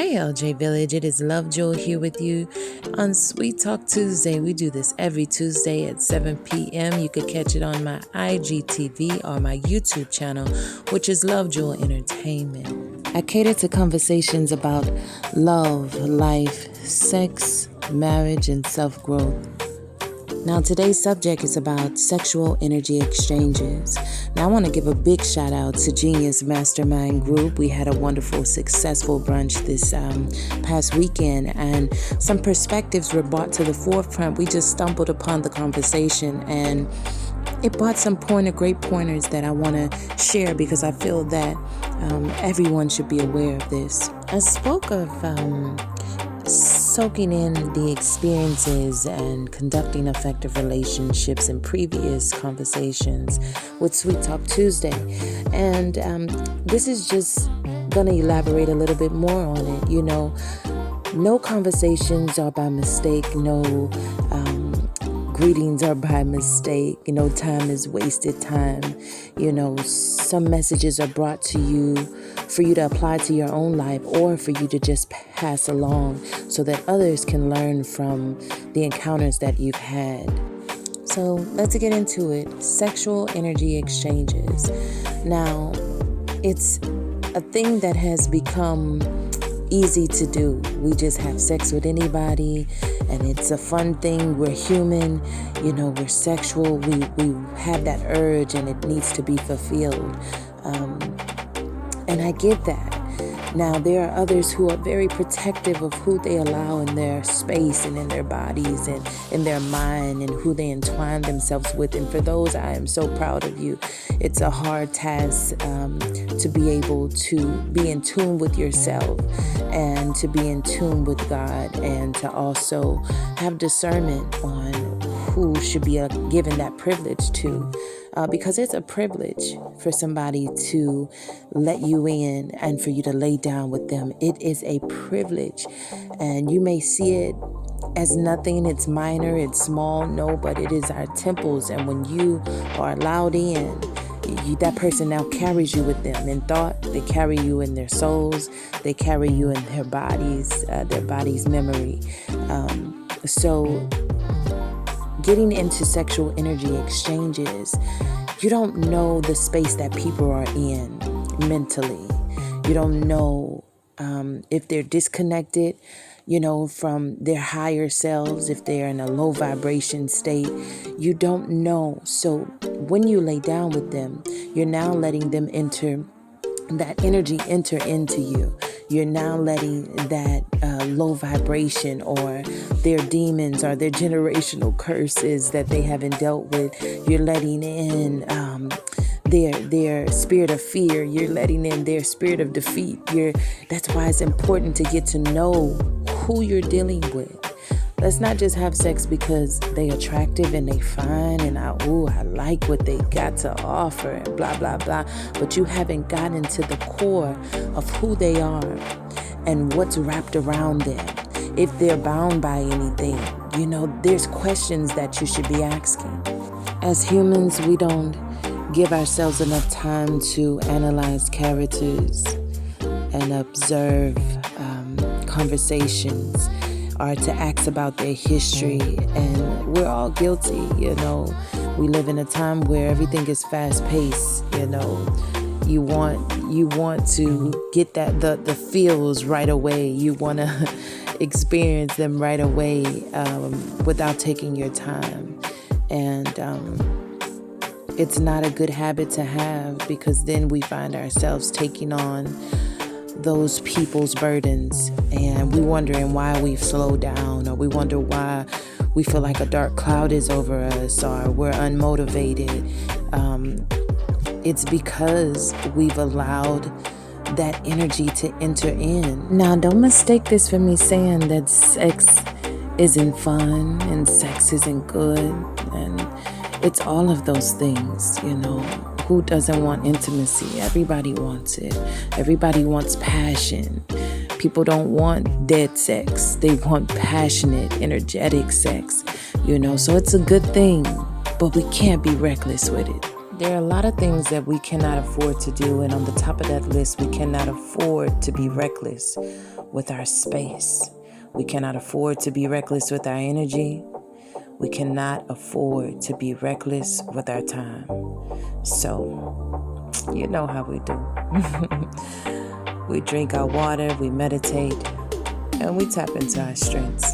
Hey LJ Village, it is Love Jewel here with you on Sweet Talk Tuesday. We do this every Tuesday at 7 p.m. You could catch it on my IGTV or my YouTube channel, which is Love Jewel Entertainment. I cater to conversations about love, life, sex, marriage, and self-growth. Now, today's subject is about sexual energy exchanges. Now, I want to give a big shout out to Genius Mastermind Group. We had a wonderful, successful brunch this past weekend, and some perspectives were brought to the forefront. We just stumbled upon the conversation, and it brought some great pointers that I want to share because I feel that everyone should be aware of this. I spoke of soaking in the experiences and conducting effective relationships in previous conversations with Sweet Talk Tuesday. And this is just going to elaborate a little bit more on it. You know, no conversations are by mistake. No greetings are by mistake. You know, time is wasted time. You know, some messages are brought to you for you to apply to your own life or for you to just pass along so that others can learn from the encounters that you've had. So let's get into it. Sexual energy exchanges. Now, it's a thing that has become easy to do. We just have sex with anybody and it's a fun thing. We're human, you know, we're sexual. We have that urge and it needs to be fulfilled. And I get that. Now, there are others who are very protective of who they allow in their space and in their bodies and in their mind and who they entwine themselves with. And for those, I am so proud of you. It's a hard task to be able to be in tune with yourself and to be in tune with God and to also have discernment on who should be given that privilege to. Because it's a privilege for somebody to let you in and for you to lay down with them. It is a privilege. And you may see it as nothing, it's minor, it's small. No, but it is our temples. And when you are allowed in, that person now carries you with them in thought. They carry you in their souls. They carry you in their body's memory. So getting into sexual energy exchanges, you don't know the space that people are in mentally. You don't know if they're disconnected, you know, from their higher selves, if they're in a low vibration state. You don't know. So when you lay down with them, you're now letting them that energy enter into you. You're now letting that low vibration or their demons or their generational curses that they haven't dealt with. You're letting in their spirit of fear. You're letting in their spirit of defeat. That's why it's important to get to know who you're dealing with. Let's not just have sex because they attractive and they fine and I like what they got to offer and blah, blah, blah. But you haven't gotten to the core of who they are and what's wrapped around them. If they're bound by anything, you know, there's questions that you should be asking. As humans, we don't give ourselves enough time to analyze characters and observe conversations or to ask about their history, and we're all guilty, you know. We live in a time where everything is fast-paced, you know. You want to get the feels right away. You want to experience them right away without taking your time, and it's not a good habit to have because then we find ourselves taking on those people's burdens and we wondering why we've slowed down, or we wonder why we feel like a dark cloud is over us or we're unmotivated. It's because we've allowed that energy to enter in. Now, don't mistake this for me saying that sex isn't fun and sex isn't good, and it's all of those things, you know. Who doesn't want intimacy? Everybody wants it. Everybody wants passion. People don't want dead sex. They want passionate, energetic sex, you know. So it's a good thing, but we can't be reckless with it. There are a lot of things that we cannot afford to do, and on the top of that list, we cannot afford to be reckless with our space. We cannot afford to be reckless with our energy. We cannot afford to be reckless with our time. So, you know how we do. We drink our water, we meditate, and we tap into our strengths.